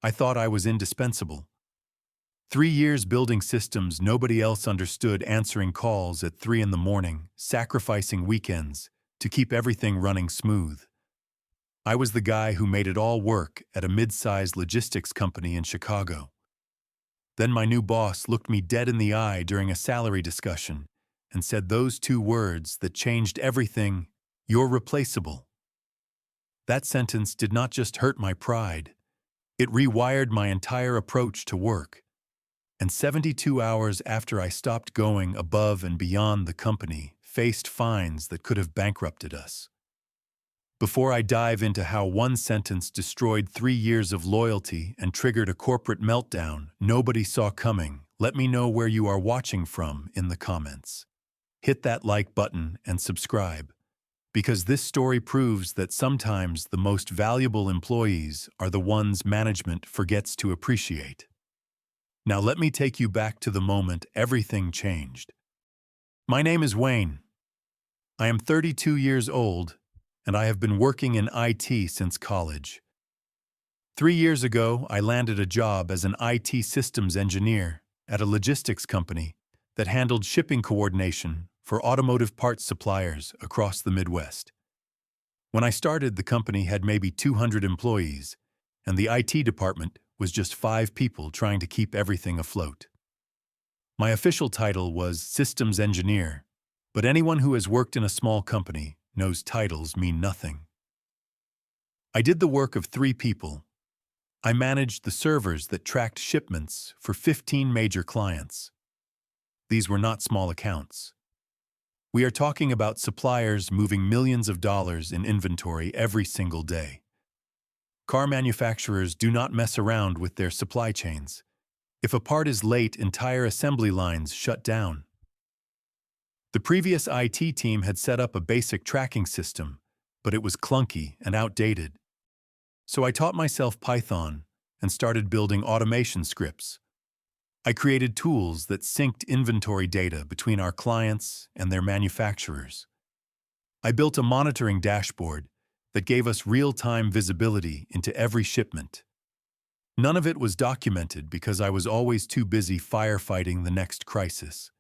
I thought I was indispensable. 3 years building systems nobody else understood, answering calls at 3 in the morning, sacrificing weekends to keep everything running smooth. I was the guy who made it all work at a mid-sized logistics company in Chicago. Then my new boss looked me dead in the eye during a salary discussion and said those two words that changed everything: "You're replaceable." That sentence did not just hurt my pride, it rewired my entire approach to work. And 72 hours after I stopped going above and beyond, the company faced fines that could have bankrupted us. Before I dive into how one sentence destroyed 3 years of loyalty and triggered a corporate meltdown nobody saw coming, let me know where you are watching from in the comments. Hit that like button and subscribe, because this story proves that sometimes the most valuable employees are the ones management forgets to appreciate. Now let me take you back to the moment everything changed. My name is Wayne. I am 32 years old, and I have been working in IT since college. 3 years ago, I landed a job as an IT systems engineer at a logistics company that handled shipping coordination for automotive parts suppliers across the Midwest. When I started, the company had maybe 200 employees, and the IT department was just 5 people trying to keep everything afloat. My official title was systems engineer, but anyone who has worked in a small company knows titles mean nothing. I did the work of 3 people. I managed the servers that tracked shipments for 15 major clients. These were not small accounts. We are talking about suppliers moving millions of dollars in inventory every single day. Car manufacturers do not mess around with their supply chains. If a part is late, entire assembly lines shut down. The previous IT team had set up a basic tracking system, but it was clunky and outdated. So I taught myself Python and started building automation scripts. I created tools that synced inventory data between our clients and their manufacturers. I built a monitoring dashboard that gave us real-time visibility into every shipment. None of it was documented because I was always too busy firefighting the next crisis.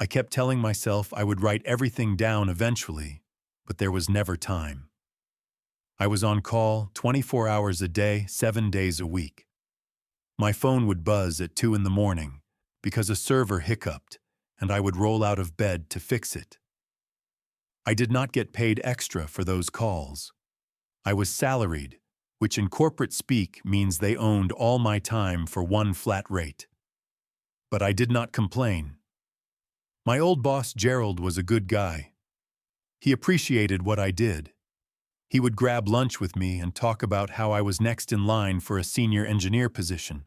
I kept telling myself I would write everything down eventually, but there was never time. I was on call 24 hours a day, 7 days a week. My phone would buzz at 2 in the morning because a server hiccuped, and I would roll out of bed to fix it. I did not get paid extra for those calls. I was salaried, which in corporate speak means they owned all my time for one flat rate. But I did not complain. My old boss, Gerald, was a good guy. He appreciated what I did. He would grab lunch with me and talk about how I was next in line for a senior engineer position.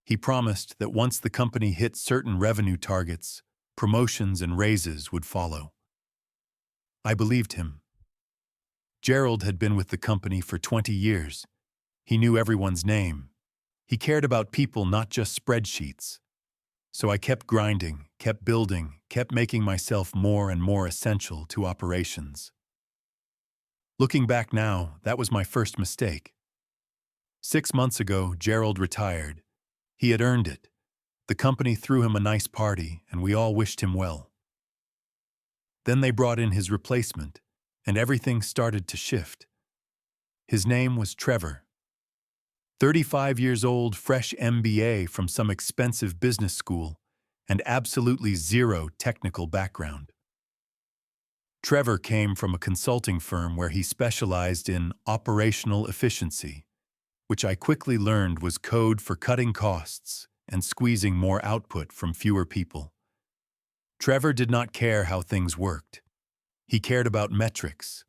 He promised that once the company hit certain revenue targets, promotions and raises would follow. I believed him. Gerald had been with the company for 20 years. He knew everyone's name. He cared about people, not just spreadsheets. So I kept grinding, kept building, kept making myself more and more essential to operations. Looking back now, that was my first mistake. 6 months ago, Gerald retired. He had earned it. The company threw him a nice party, and we all wished him well. Then they brought in his replacement, and everything started to shift. His name was Trevor. 35 years old, fresh MBA from some expensive business school, and absolutely zero technical background. Trevor came from a consulting firm where he specialized in operational efficiency, which I quickly learned was code for cutting costs and squeezing more output from fewer people. Trevor did not care how things worked. He cared about metrics,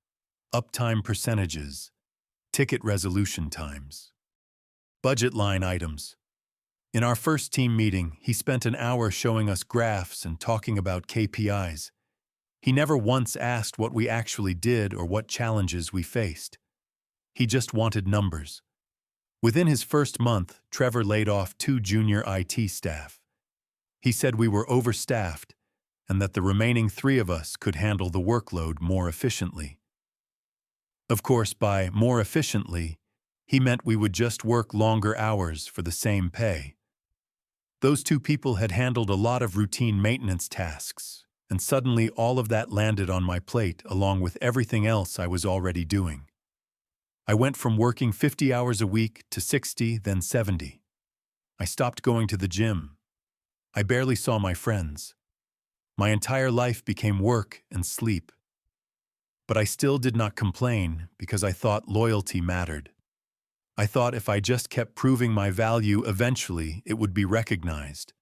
uptime percentages, ticket resolution times, budget line items. In our first team meeting, he spent an hour showing us graphs and talking about KPIs. He never once asked what we actually did or what challenges we faced. He just wanted numbers. Within his first month, Trevor laid off 2 junior IT staff. He said we were overstaffed and that the remaining 3 of us could handle the workload more efficiently. Of course, by more efficiently, He meant we would just work longer hours for the same pay. Those two people had handled a lot of routine maintenance tasks, and suddenly all of that landed on my plate along with everything else I was already doing. I went from working 50 hours a week to 60, then 70. I stopped going to the gym. I barely saw my friends. My entire life became work and sleep. But I still did not complain because I thought loyalty mattered. I thought if I just kept proving my value, eventually it would be recognized.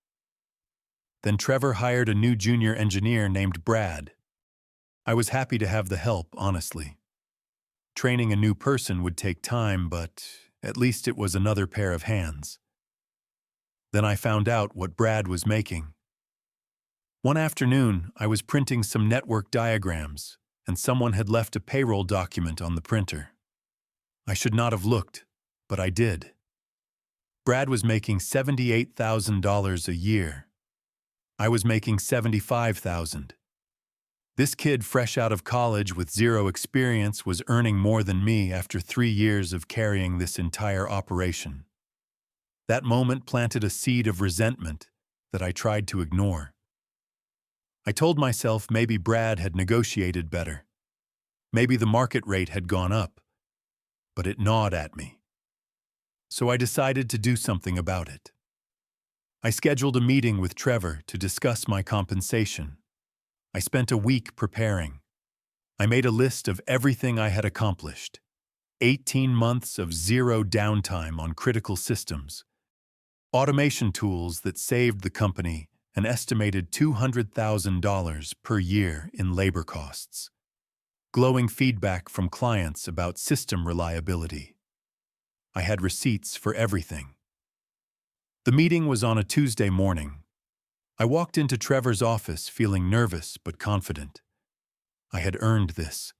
Then Trevor hired a new junior engineer named Brad. I was happy to have the help, honestly. Training a new person would take time, but at least it was another pair of hands. Then I found out what Brad was making. One afternoon, I was printing some network diagrams, and someone had left a payroll document on the printer. I should not have looked, but I did. Brad was making $78,000 a year. I was making $75,000. This kid fresh out of college with zero experience was earning more than me after 3 years of carrying this entire operation. That moment planted a seed of resentment that I tried to ignore. I told myself maybe Brad had negotiated better. Maybe the market rate had gone up. But it gnawed at me. So I decided to do something about it. I scheduled a meeting with Trevor to discuss my compensation. I spent a week preparing. I made a list of everything I had accomplished. 18 months of zero downtime on critical systems. Automation tools that saved the company an estimated $200,000 per year in labor costs. Glowing feedback from clients about system reliability. I had receipts for everything. The meeting was on a Tuesday morning. I walked into Trevor's office feeling nervous but confident. I had earned this.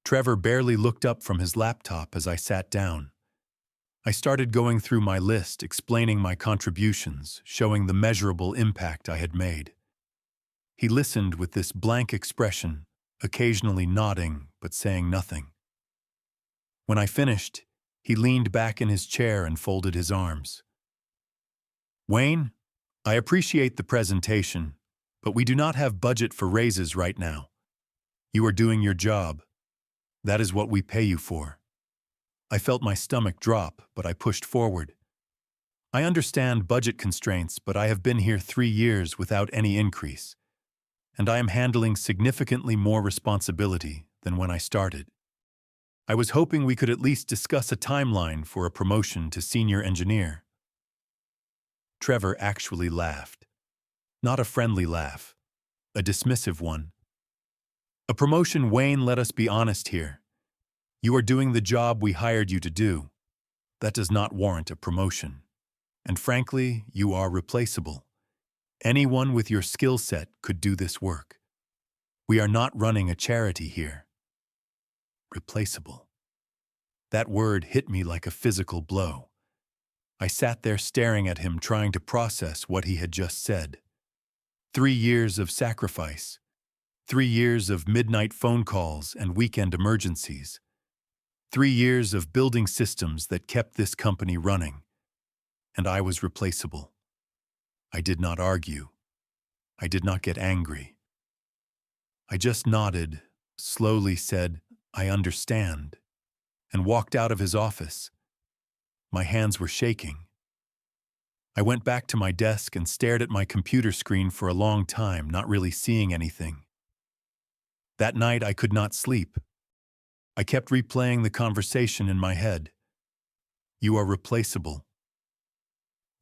Trevor barely looked up from his laptop as I sat down. I started going through my list, explaining my contributions, showing the measurable impact I had made. He listened with this blank expression, occasionally nodding but saying nothing. When I finished, he leaned back in his chair and folded his arms. "Wayne, I appreciate the presentation, but we do not have budget for raises right now. You are doing your job. That is what we pay you for." I felt my stomach drop, but I pushed forward. "I understand budget constraints, but I have been here 3 years without any increase, and I am handling significantly more responsibility than when I started. I was hoping we could at least discuss a timeline for a promotion to senior engineer." Trevor actually laughed. Not a friendly laugh, a dismissive one. "A promotion, Wayne, let us be honest here. You are doing the job we hired you to do. That does not warrant a promotion. And frankly, you are replaceable. Anyone with your skill set could do this work. We are not running a charity here." Replaceable. That word hit me like a physical blow. I sat there staring at him, trying to process what he had just said. 3 years of sacrifice. 3 years of midnight phone calls and weekend emergencies. 3 years of building systems that kept this company running. And I was replaceable. I did not argue. I did not get angry. I just nodded, slowly said, "I understand," and walked out of his office. My hands were shaking. I went back to my desk and stared at my computer screen for a long time, not really seeing anything. That night I could not sleep. I kept replaying the conversation in my head. "You are replaceable."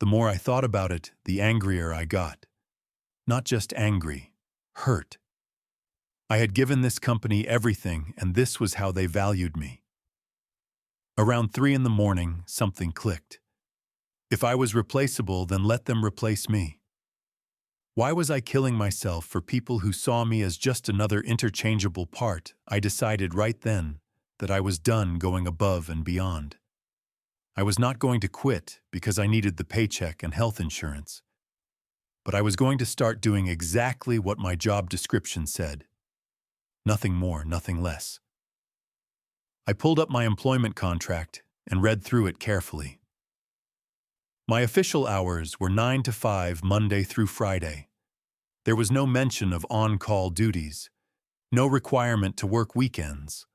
The more I thought about it, the angrier I got. Not just angry, hurt. I had given this company everything, and this was how they valued me. Around 3 in the morning, something clicked. If I was replaceable, then let them replace me. Why was I killing myself for people who saw me as just another interchangeable part? I decided right then that I was done going above and beyond. I was not going to quit because I needed the paycheck and health insurance. But I was going to start doing exactly what my job description said. Nothing more, nothing less. I pulled up my employment contract and read through it carefully. My official hours were 9 to 5 Monday through Friday. There was no mention of on-call duties, no requirement to work weekends.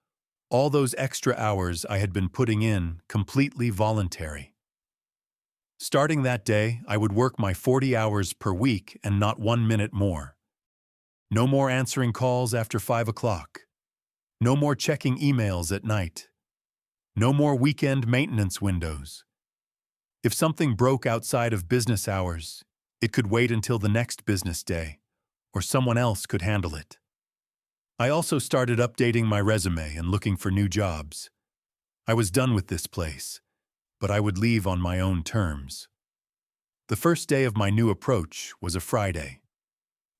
All those extra hours I had been putting in, completely voluntary. Starting that day, I would work my 40 hours per week and not 1 minute more. No more answering calls after 5 o'clock. No more checking emails at night. No more weekend maintenance windows. If something broke outside of business hours, it could wait until the next business day, or someone else could handle it. I also started updating my resume and looking for new jobs. I was done with this place, but I would leave on my own terms. The first day of my new approach was a Friday.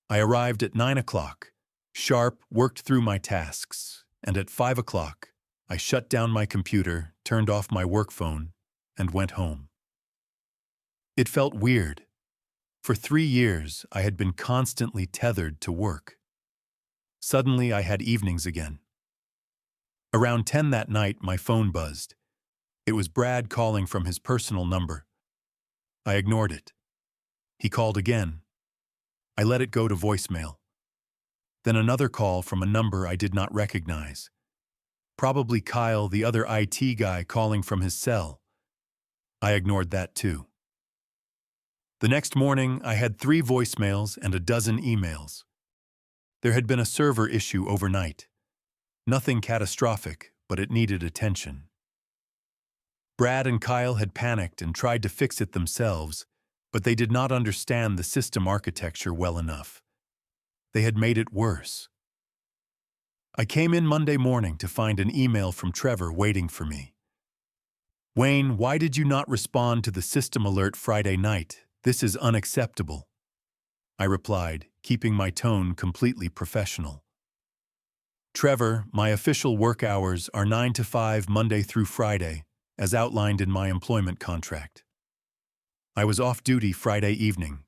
I arrived at 9 o'clock, sharp, worked through my tasks, and at 5 o'clock, I shut down my computer, turned off my work phone, and went home. It felt weird. For 3 years, I had been constantly tethered to work. Suddenly, I had evenings again. Around 10 that night, my phone buzzed. It was Brad calling from his personal number. I ignored it. He called again. I let it go to voicemail. Then another call from a number I did not recognize. Probably Kyle, the other IT guy, calling from his cell. I ignored that too. The next morning, I had 3 voicemails and a dozen emails. There had been a server issue overnight. Nothing catastrophic, but it needed attention. Brad and Kyle had panicked and tried to fix it themselves, but they did not understand the system architecture well enough. They had made it worse. I came in Monday morning to find an email from Trevor waiting for me. "Wayne, why did you not respond to the system alert Friday night? This is unacceptable." I replied, keeping my tone completely professional. "Trevor, my official work hours are 9 to 5 Monday through Friday, as outlined in my employment contract. I was off duty Friday evening.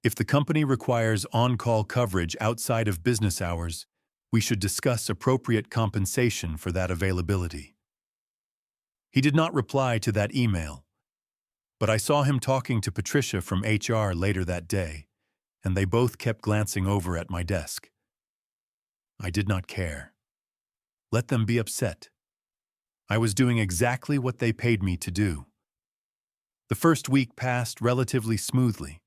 If the company requires on-call coverage outside of business hours, we should discuss appropriate compensation for that availability." He did not reply to that email, but I saw him talking to Patricia from HR later that day, and they both kept glancing over at my desk. I did not care. Let them be upset. I was doing exactly what they paid me to do. The first week passed relatively smoothly.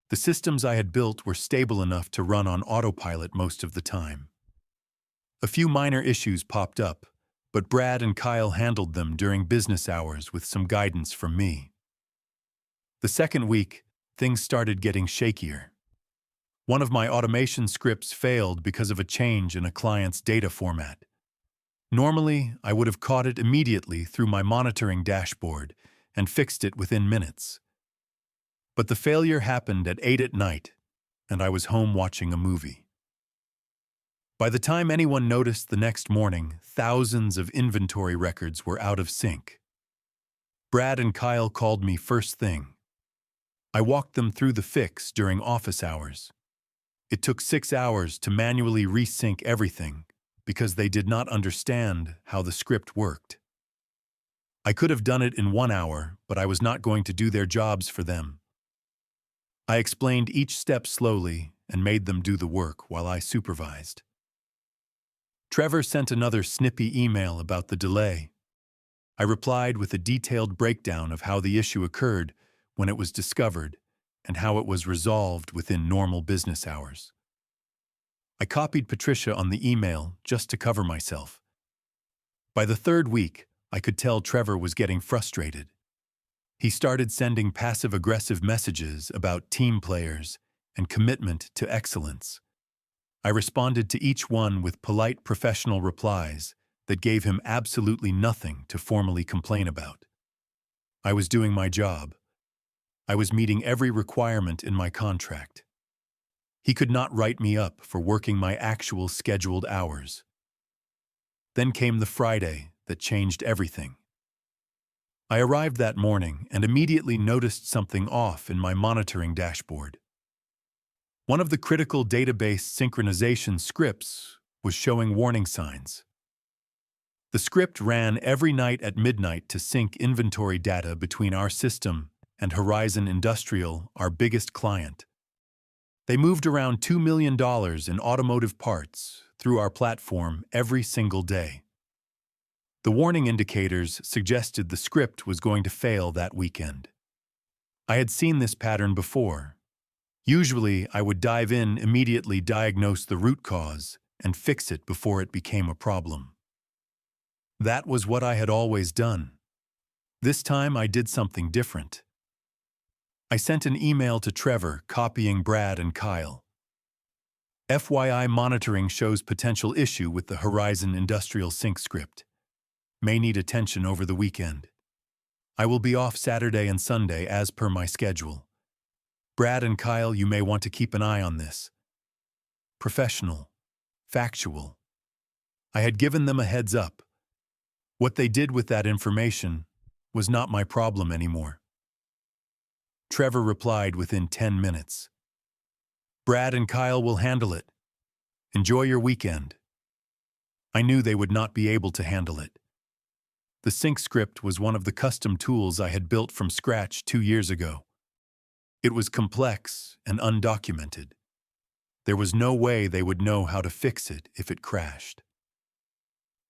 The systems I had built were stable enough to run on autopilot most of the time. A few minor issues popped up, but Brad and Kyle handled them during business hours with some guidance from me. The second week, things started getting shakier. One of my automation scripts failed because of a change in a client's data format. Normally, I would have caught it immediately through my monitoring dashboard and fixed it within minutes. But the failure happened at 8 at night, and I was home watching a movie. By the time anyone noticed the next morning, thousands of inventory records were out of sync. Brad and Kyle called me first thing. I walked them through the fix during office hours. It took 6 hours to manually resync everything because they did not understand how the script worked. I could have done it in 1 hour, but I was not going to do their jobs for them. I explained each step slowly and made them do the work while I supervised. Trevor sent another snippy email about the delay. I replied with a detailed breakdown of how the issue occurred when it was discovered and how it was resolved within normal business hours. I copied Patricia on the email just to cover myself. By the third week, I could tell Trevor was getting frustrated. He started sending passive-aggressive messages about team players and commitment to excellence. I responded to each one with polite professional replies that gave him absolutely nothing to formally complain about. I was doing my job. I was meeting every requirement in my contract. He could not write me up for working my actual scheduled hours. Then came the Friday that changed everything. I arrived that morning and immediately noticed something off in my monitoring dashboard. One of the critical database synchronization scripts was showing warning signs. The script ran every night at midnight to sync inventory data between our system and Horizon Industrial, our biggest client. They moved around $2 million in automotive parts through our platform every single day. The warning indicators suggested the script was going to fail that weekend. I had seen this pattern before. Usually, I would dive in, immediately diagnose the root cause, and fix it before it became a problem. That was what I had always done. This time, I did something different. I sent an email to Trevor, copying Brad and Kyle. FYI, monitoring shows potential issue with the Horizon Industrial Sync script. May need attention over the weekend. I will be off Saturday and Sunday as per my schedule. Brad and Kyle, you may want to keep an eye on this. Professional. Factual. I had given them a heads up. What they did with that information was not my problem anymore. Trevor replied within 10 minutes. Brad and Kyle will handle it. Enjoy your weekend. I knew they would not be able to handle it. The sync script was one of the custom tools I had built from scratch 2 years ago. It was complex and undocumented. There was no way they would know how to fix it if it crashed.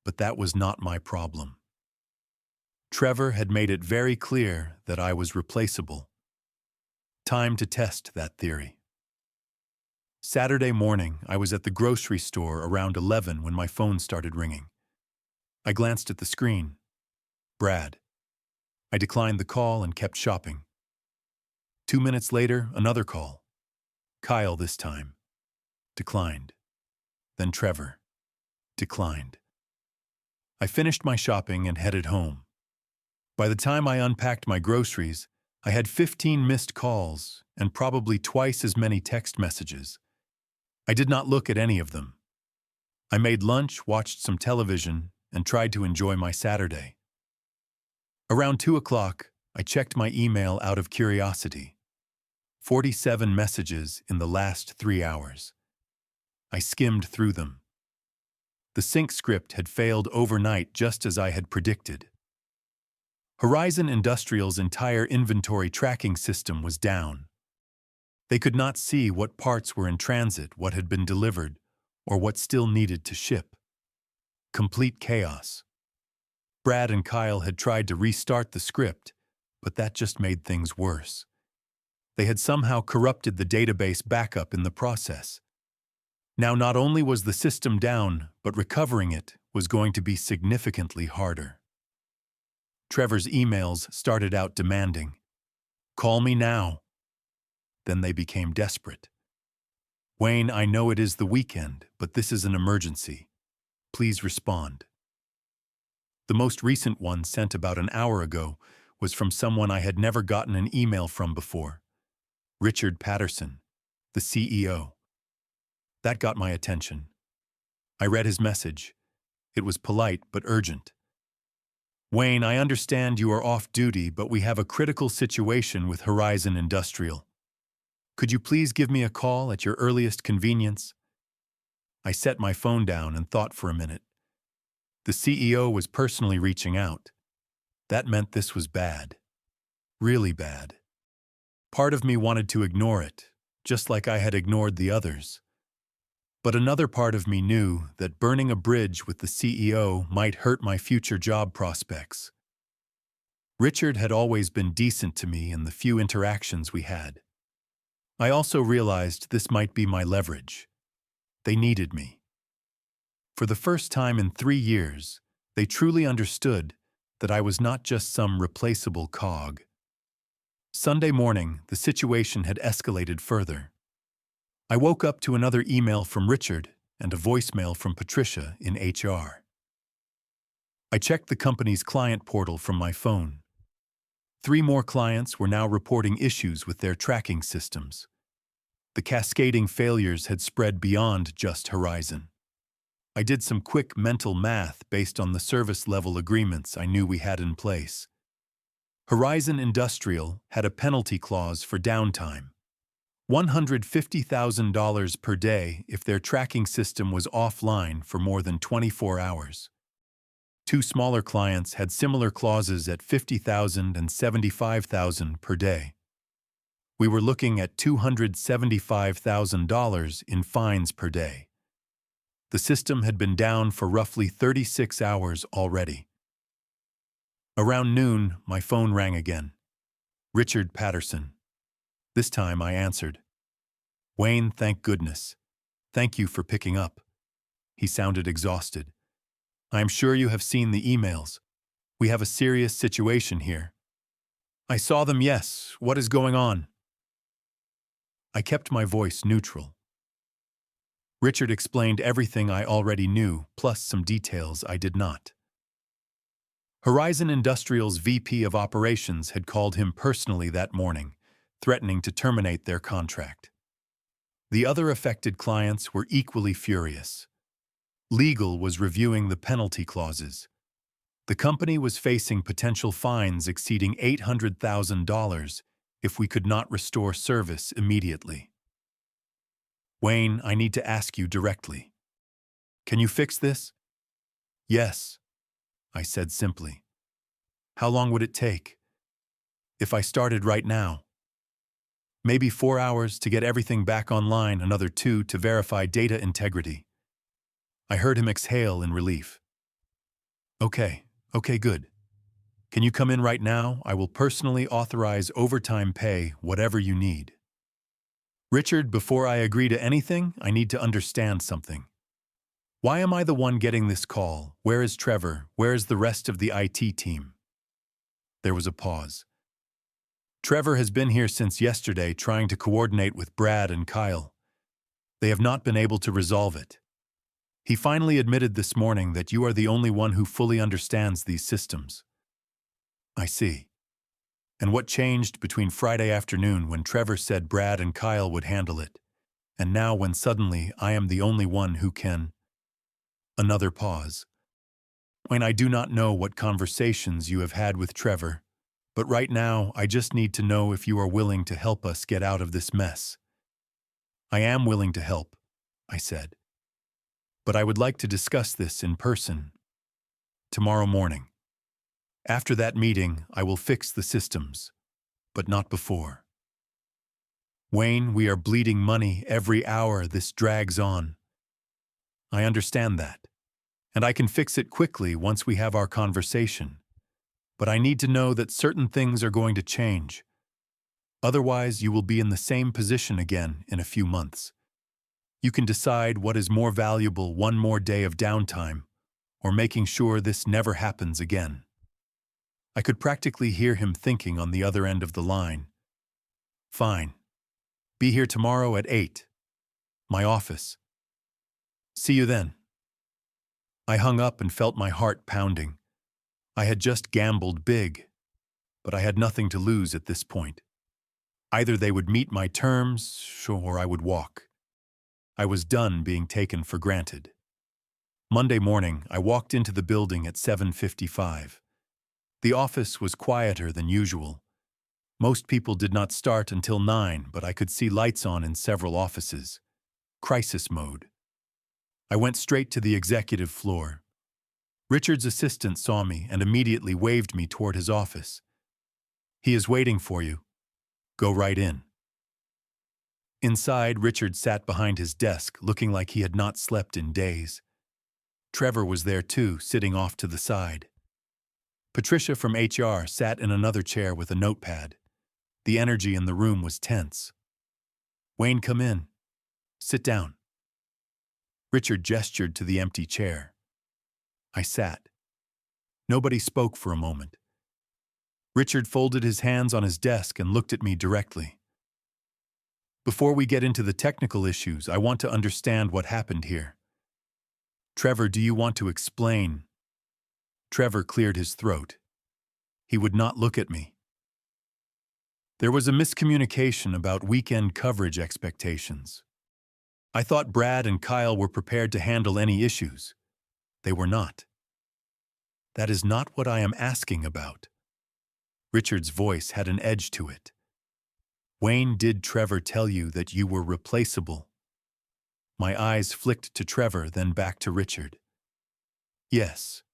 But that was not my problem. Trevor had made it very clear that I was replaceable. Time to test that theory. Saturday morning, I was at the grocery store around 11 when my phone started ringing. I glanced at the screen. Brad. I declined the call and kept shopping. 2 minutes later, another call. Kyle this time. Declined. Then Trevor. Declined. I finished my shopping and headed home. By the time I unpacked my groceries, I had 15 missed calls and probably twice as many text messages. I did not look at any of them. I made lunch, watched some television, and tried to enjoy my Saturday. Around 2 o'clock, I checked my email out of curiosity. 47 messages in the last 3 hours. I skimmed through them. The sync script had failed overnight just as I had predicted. Horizon Industrial's entire inventory tracking system was down. They could not see what parts were in transit, what had been delivered, or what still needed to ship. Complete chaos. Brad and Kyle had tried to restart the script, but that just made things worse. They had somehow corrupted the database backup in the process. Now not only was the system down, but recovering it was going to be significantly harder. Trevor's emails started out demanding, "Call me now." Then they became desperate. "Wayne, I know it is the weekend, but this is an emergency. Please respond." The most recent one, sent about an hour ago, was from someone I had never gotten an email from before. Richard Patterson, the CEO. That got my attention. I read his message. It was polite but urgent. "Wayne, I understand you are off duty, but we have a critical situation with Horizon Industrial. Could you please give me a call at your earliest convenience?" I set my phone down and thought for a minute. The CEO was personally reaching out. That meant this was bad. Really bad. Part of me wanted to ignore it, just like I had ignored the others. But another part of me knew that burning a bridge with the CEO might hurt my future job prospects. Richard had always been decent to me in the few interactions we had. I also realized this might be my leverage. They needed me. For the first time in 3 years, they truly understood that I was not just some replaceable cog. Sunday morning, the situation had escalated further. I woke up to another email from Richard and a voicemail from Patricia in HR. I checked the company's client portal from my phone. 3 more clients were now reporting issues with their tracking systems. The cascading failures had spread beyond just Horizon. I did some quick mental math based on the service level agreements I knew we had in place. Horizon Industrial had a penalty clause for downtime. $150,000 per day if their tracking system was offline for more than 24 hours. Two smaller clients had similar clauses at $50,000 and $75,000 per day. We were looking at $275,000 in fines per day. The system had been down for roughly 36 hours already. Around noon, my phone rang again. Richard Patterson. This time I answered. Wayne, thank goodness. Thank you for picking up. He sounded exhausted. I am sure you have seen the emails. We have a serious situation here. I saw them, yes. What is going on? I kept my voice neutral. Richard explained everything I already knew, plus some details I did not. Horizon Industrial's VP of Operations had called him personally that morning, threatening to terminate their contract. The other affected clients were equally furious. Legal was reviewing the penalty clauses. The company was facing potential fines exceeding $800,000 if we could not restore service immediately. Wayne, I need to ask you directly. Can you fix this? Yes, I said simply. How long would it take? If I started right now? Maybe 4 hours to get everything back online, another 2 to verify data integrity. I heard him exhale in relief. Okay, good. Can you come in right now? I will personally authorize overtime pay, whatever you need. Richard, before I agree to anything, I need to understand something. Why am I the one getting this call? Where is Trevor? Where is the rest of the IT team? There was a pause. Trevor has been here since yesterday trying to coordinate with Brad and Kyle. They have not been able to resolve it. He finally admitted this morning that you are the only one who fully understands these systems. I see. And what changed between Friday afternoon when Trevor said Brad and Kyle would handle it, and now when suddenly I am the only one who can? Another pause. When I do not know what conversations you have had with Trevor, but right now I just need to know if you are willing to help us get out of this mess. I am willing to help, I said. But I would like to discuss this in person. Tomorrow morning. After that meeting, I will fix the systems, but not before. Wayne, we are bleeding money every hour this drags on. I understand that, and I can fix it quickly once we have our conversation. But I need to know that certain things are going to change. Otherwise, you will be in the same position again in a few months. You can decide what is more valuable, one more day of downtime, or making sure this never happens again. I could practically hear him thinking on the other end of the line. Fine. Be here tomorrow at 8. My office. See you then. I hung up and felt my heart pounding. I had just gambled big, but I had nothing to lose at this point. Either they would meet my terms, or I would walk. I was done being taken for granted. Monday morning, I walked into the building at 7:55. The office was quieter than usual. Most people did not start until 9, but I could see lights on in several offices. Crisis mode. I went straight to the executive floor. Richard's assistant saw me and immediately waved me toward his office. He is waiting for you. Go right in. Inside, Richard sat behind his desk, looking like he had not slept in days. Trevor was there too, sitting off to the side. Patricia from HR sat in another chair with a notepad. The energy in the room was tense. Wayne, come in. Sit down. Richard gestured to the empty chair. I sat. Nobody spoke for a moment. Richard folded his hands on his desk and looked at me directly. Before we get into the technical issues, I want to understand what happened here. Trevor, do you want to explain? Trevor cleared his throat. He would not look at me. There was a miscommunication about weekend coverage expectations. I thought Brad and Kyle were prepared to handle any issues. They were not. That is not what I am asking about. Richard's voice had an edge to it. Wayne, did Trevor tell you that you were replaceable? My eyes flicked to Trevor, then back to Richard. Yes.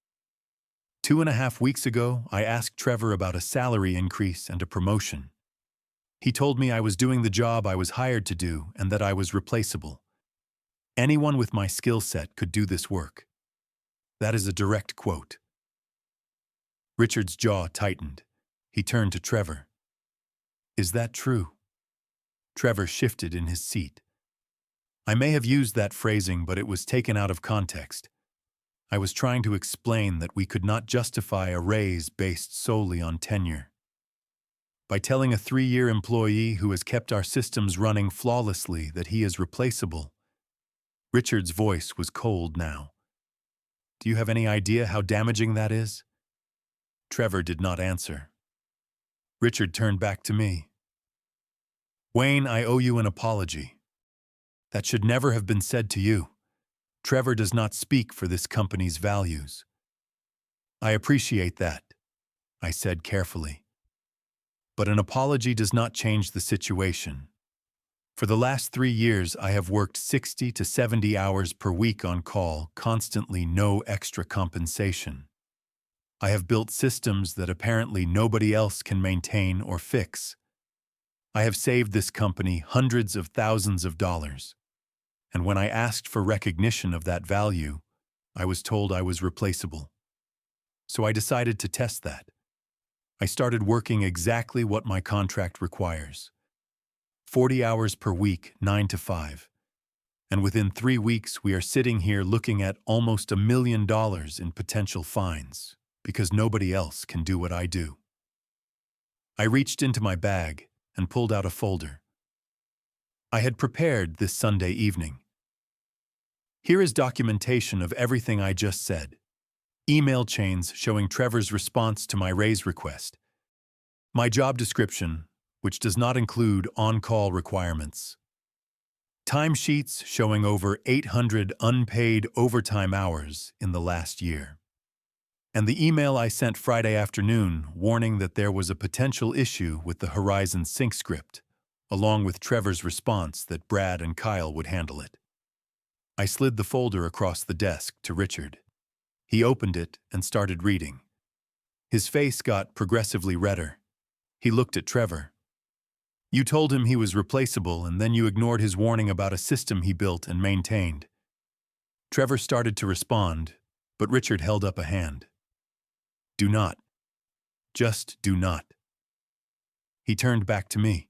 2.5 weeks ago, I asked Trevor about a salary increase and a promotion. He told me I was doing the job I was hired to do and that I was replaceable. Anyone with my skill set could do this work. That is a direct quote. Richard's jaw tightened. He turned to Trevor. Is that true? Trevor shifted in his seat. I may have used that phrasing, but it was taken out of context. I was trying to explain that we could not justify a raise based solely on tenure. By telling a 3-year employee who has kept our systems running flawlessly that he is replaceable. Richard's voice was cold now. Do you have any idea how damaging that is? Trevor did not answer. Richard turned back to me. Wayne, I owe you an apology. That should never have been said to you. Trevor does not speak for this company's values. I appreciate that, I said carefully. But an apology does not change the situation. For the last 3 years, I have worked 60 to 70 hours per week on call, constantly no extra compensation. I have built systems that apparently nobody else can maintain or fix. I have saved this company hundreds of thousands of dollars. And when I asked for recognition of that value, I was told I was replaceable. So I decided to test that. I started working exactly what my contract requires. 40 hours per week, 9 to 5. And within 3 weeks, we are sitting here looking at almost $1 million in potential fines, because nobody else can do what I do. I reached into my bag and pulled out a folder. I had prepared this Sunday evening. Here is documentation of everything I just said. Email chains showing Trevor's response to my raise request. My job description, which does not include on-call requirements. Timesheets showing over 800 unpaid overtime hours in the last year. And the email I sent Friday afternoon warning that there was a potential issue with the Horizon Sync script, along with Trevor's response that Brad and Kyle would handle it. I slid the folder across the desk to Richard. He opened it and started reading. His face got progressively redder. He looked at Trevor. You told him he was replaceable, and then you ignored his warning about a system he built and maintained. Trevor started to respond, but Richard held up a hand. Do not. Just do not. He turned back to me.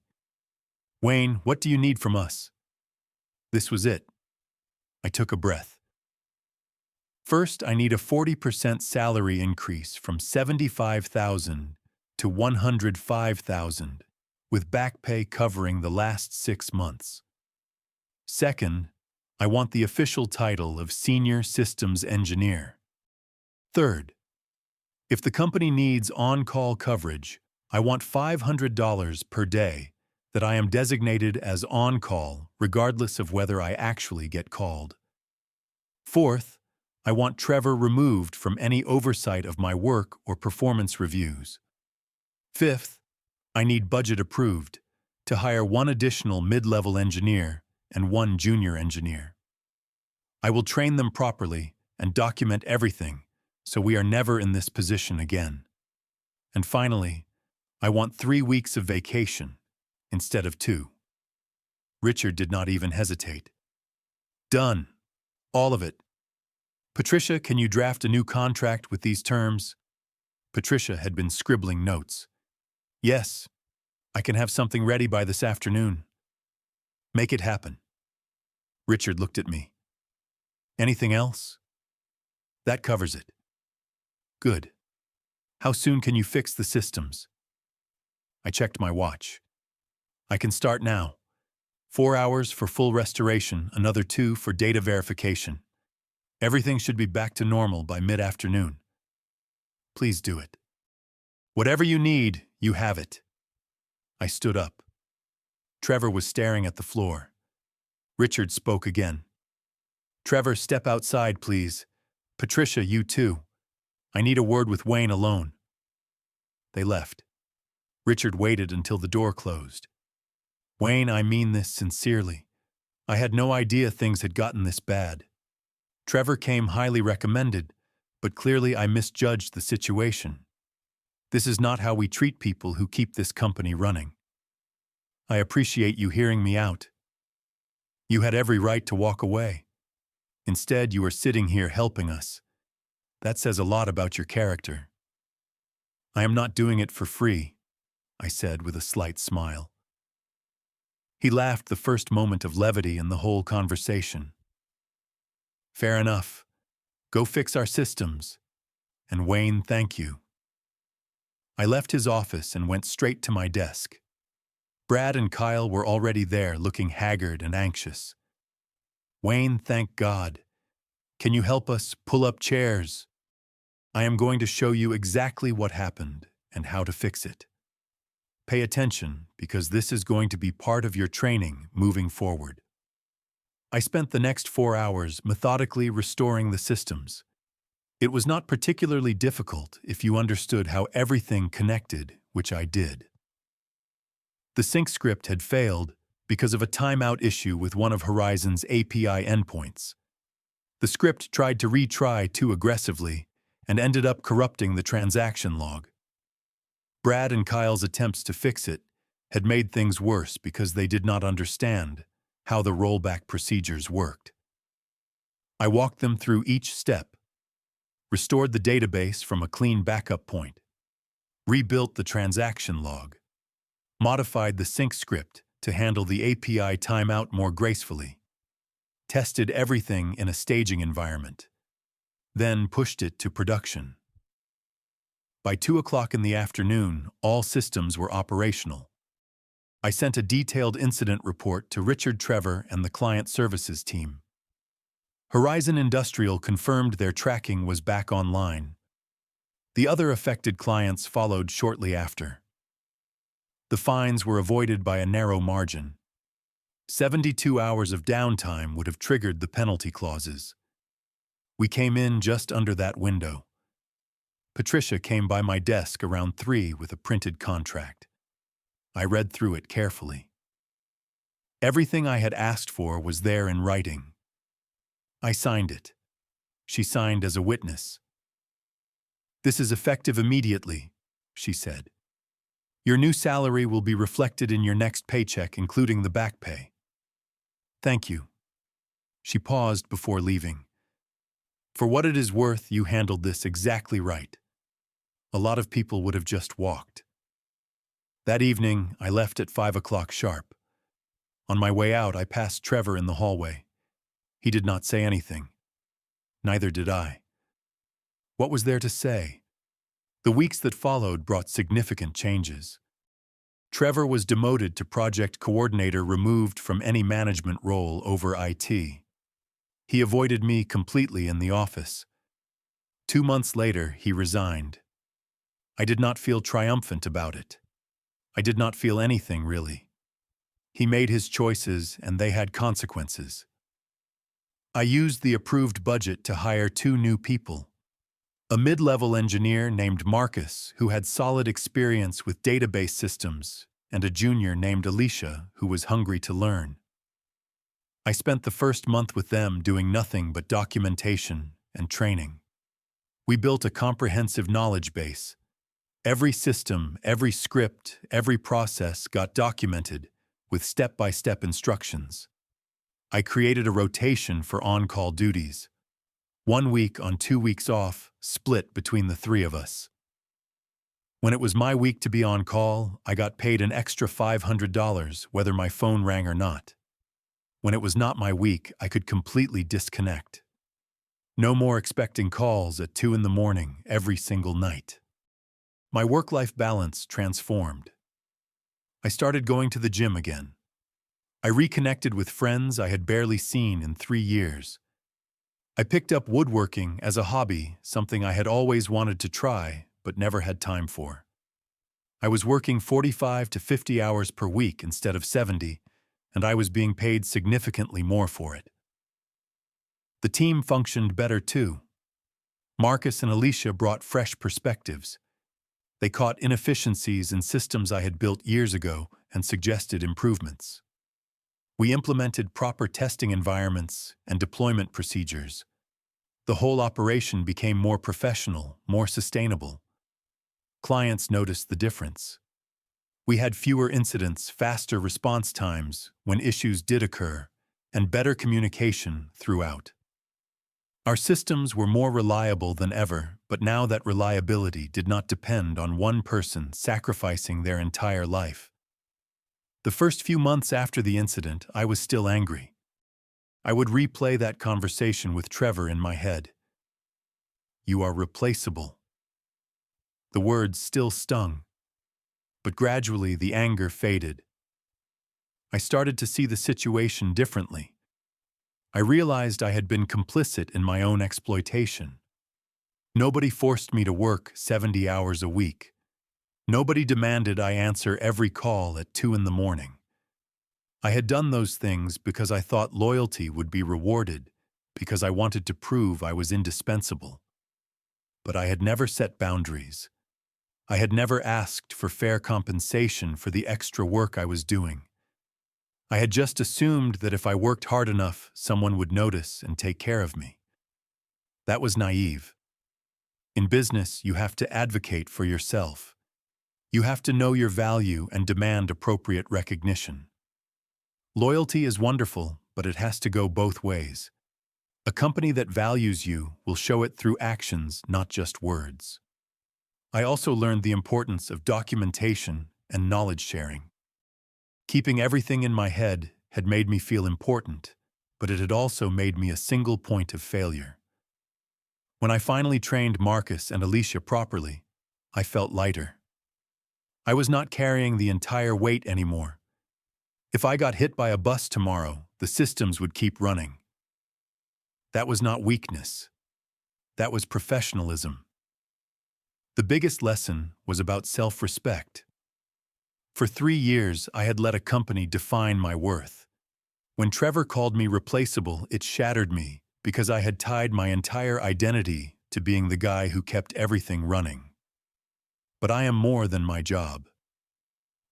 Wayne, what do you need from us? This was it. I took a breath. First, I need a 40% salary increase from $75,000 to $105,000, with back pay covering the last 6 months. Second, I want the official title of Senior Systems Engineer. Third, if the company needs on-call coverage, I want $500 per day that I am designated as on-call regardless of whether I actually get called. Fourth, I want Trevor removed from any oversight of my work or performance reviews. Fifth, I need budget approved to hire 1 additional mid-level engineer and 1 junior engineer. I will train them properly and document everything so we are never in this position again. And finally, I want 3 weeks of vacation instead of 2. Richard did not even hesitate. Done. All of it. Patricia, can you draft a new contract with these terms? Patricia had been scribbling notes. Yes, I can have something ready by this afternoon. Make it happen. Richard looked at me. Anything else? That covers it. Good. How soon can you fix the systems? I checked my watch. I can start now. 4 hours for full restoration, another 2 for data verification. Everything should be back to normal by mid-afternoon. Please do it. Whatever you need, you have it. I stood up. Trevor was staring at the floor. Richard spoke again. Trevor, step outside, please. Patricia, you too. I need a word with Wayne alone. They left. Richard waited until the door closed. Wayne, I mean this sincerely. I had no idea things had gotten this bad. Trevor came highly recommended, But clearly I misjudged the situation. This is not how we treat people who keep this company running. I appreciate you hearing me out. You had every right to walk away. Instead, you are sitting here helping us. That says a lot about your character. I am not doing it for free, I said with a slight smile. He laughed, the first moment of levity in the whole conversation. Fair enough. Go fix our systems. And Wayne, thank you. I left his office and went straight to my desk. Brad and Kyle were already there, looking haggard and anxious. Wayne, thank God. Can you help us pull up chairs? I am going to show you exactly what happened and how to fix it. Pay attention, because this is going to be part of your training moving forward. I spent the next 4 hours methodically restoring the systems. It was not particularly difficult if you understood how everything connected, which I did. The sync script had failed because of a timeout issue with one of Horizon's API endpoints. The script tried to retry too aggressively and ended up corrupting the transaction log. Brad and Kyle's attempts to fix it had made things worse because they did not understand how the rollback procedures worked. I walked them through each step, restored the database from a clean backup point, rebuilt the transaction log, modified the sync script to handle the API timeout more gracefully, tested everything in a staging environment, then pushed it to production. By 2 o'clock in the afternoon, all systems were operational. I sent a detailed incident report to Richard Trevor and the client services team. Horizon Industrial confirmed their tracking was back online. The other affected clients followed shortly after. The fines were avoided by a narrow margin. 72 hours of downtime would have triggered the penalty clauses. We came in just under that window. Patricia came by my desk around 3 with a printed contract. I read through it carefully. Everything I had asked for was there in writing. I signed it. She signed as a witness. This is effective immediately, she said. Your new salary will be reflected in your next paycheck, including the back pay. Thank you. She paused before leaving. For what it is worth, you handled this exactly right. A lot of people would have just walked. That evening, I left at 5 o'clock sharp. On my way out, I passed Trevor in the hallway. He did not say anything. Neither did I. What was there to say? The weeks that followed brought significant changes. Trevor was demoted to project coordinator, removed from any management role over IT. He avoided me completely in the office. 2 months later, he resigned. I did not feel triumphant about it. I did not feel anything, really. He made his choices, and they had consequences. I used the approved budget to hire 2 new people. A mid-level engineer named Marcus, who had solid experience with database systems, and a junior named Alicia, who was hungry to learn. I spent the first month with them doing nothing but documentation and training. We built a comprehensive knowledge base. Every system, every script, every process got documented with step-by-step instructions. I created a rotation for on-call duties. 1 week on, 2 weeks off, split between the 3 of us. When it was my week to be on call, I got paid an extra $500 whether my phone rang or not. When it was not my week, I could completely disconnect. No more expecting calls at 2 in the morning every single night. My work-life balance transformed. I started going to the gym again. I reconnected with friends I had barely seen in 3 years. I picked up woodworking as a hobby, something I had always wanted to try but never had time for. I was working 45 to 50 hours per week instead of 70, and I was being paid significantly more for it. The team functioned better too. Marcus and Alicia brought fresh perspectives. They caught inefficiencies in systems I had built years ago and suggested improvements. We implemented proper testing environments and deployment procedures. The whole operation became more professional, more sustainable. Clients noticed the difference. We had fewer incidents, faster response times when issues did occur, and better communication throughout. Our systems were more reliable than ever, but now that reliability did not depend on one person sacrificing their entire life. The first few months after the incident, I was still angry. I would replay that conversation with Trevor in my head. "You are replaceable." The words still stung, but gradually the anger faded. I started to see the situation differently. I realized I had been complicit in my own exploitation. Nobody forced me to work 70 hours a week. Nobody demanded I answer every call at 2 in the morning. I had done those things because I thought loyalty would be rewarded, because I wanted to prove I was indispensable. But I had never set boundaries. I had never asked for fair compensation for the extra work I was doing. I had just assumed that if I worked hard enough, someone would notice and take care of me. That was naive. In business, you have to advocate for yourself. You have to know your value and demand appropriate recognition. Loyalty is wonderful, but it has to go both ways. A company that values you will show it through actions, not just words. I also learned the importance of documentation and knowledge sharing. Keeping everything in my head had made me feel important, but it had also made me a single point of failure. When I finally trained Marcus and Alicia properly, I felt lighter. I was not carrying the entire weight anymore. If I got hit by a bus tomorrow, the systems would keep running. That was not weakness. That was professionalism. The biggest lesson was about self-respect. For 3 years, I had let a company define my worth. When Trevor called me replaceable, it shattered me because I had tied my entire identity to being the guy who kept everything running. But I am more than my job.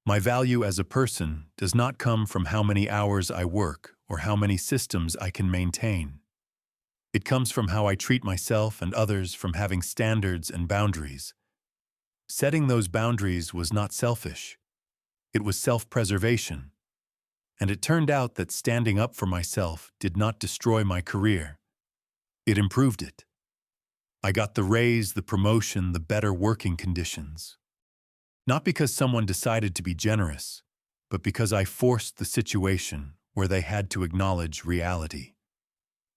My value as a person does not come from how many hours I work or how many systems I can maintain. It comes from how I treat myself and others, from having standards and boundaries. Setting those boundaries was not selfish. It was self-preservation. And it turned out that standing up for myself did not destroy my career. It improved it. I got the raise, the promotion, the better working conditions. Not because someone decided to be generous, but because I forced the situation where they had to acknowledge reality.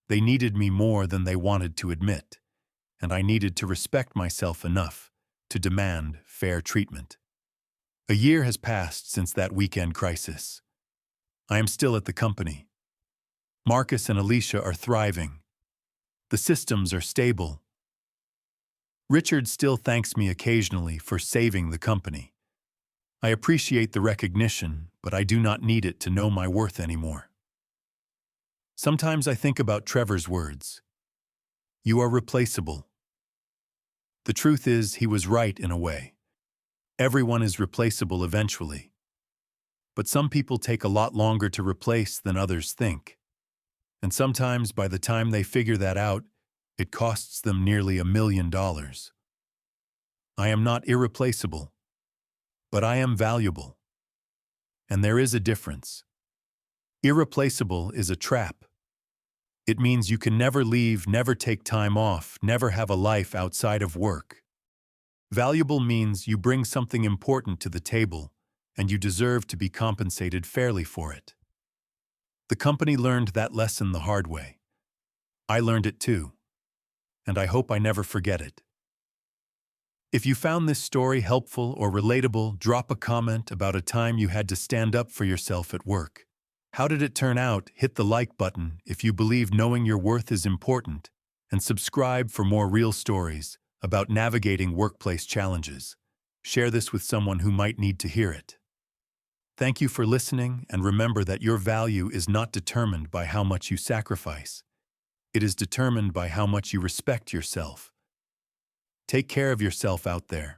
They needed me more than they wanted to admit, and I needed to respect myself enough to demand fair treatment. A year has passed since that weekend crisis. I am still at the company. Marcus and Alicia are thriving. The systems are stable. Richard still thanks me occasionally for saving the company. I appreciate the recognition, but I do not need it to know my worth anymore. Sometimes I think about Trevor's words. "You are replaceable." The truth is, he was right in a way. Everyone is replaceable eventually. But some people take a lot longer to replace than others think. And sometimes, by the time they figure that out, it costs them nearly $1 million. I am not irreplaceable, but I am valuable. And there is a difference. Irreplaceable is a trap. It means you can never leave, never take time off, never have a life outside of work. Valuable means you bring something important to the table, and you deserve to be compensated fairly for it. The company learned that lesson the hard way. I learned it too, and I hope I never forget it. If you found this story helpful or relatable, drop a comment about a time you had to stand up for yourself at work. How did it turn out? Hit the like button if you believe knowing your worth is important, and subscribe for more real stories about navigating workplace challenges. Share this with someone who might need to hear it. Thank you for listening, and remember that your value is not determined by how much you sacrifice. It is determined by how much you respect yourself. Take care of yourself out there.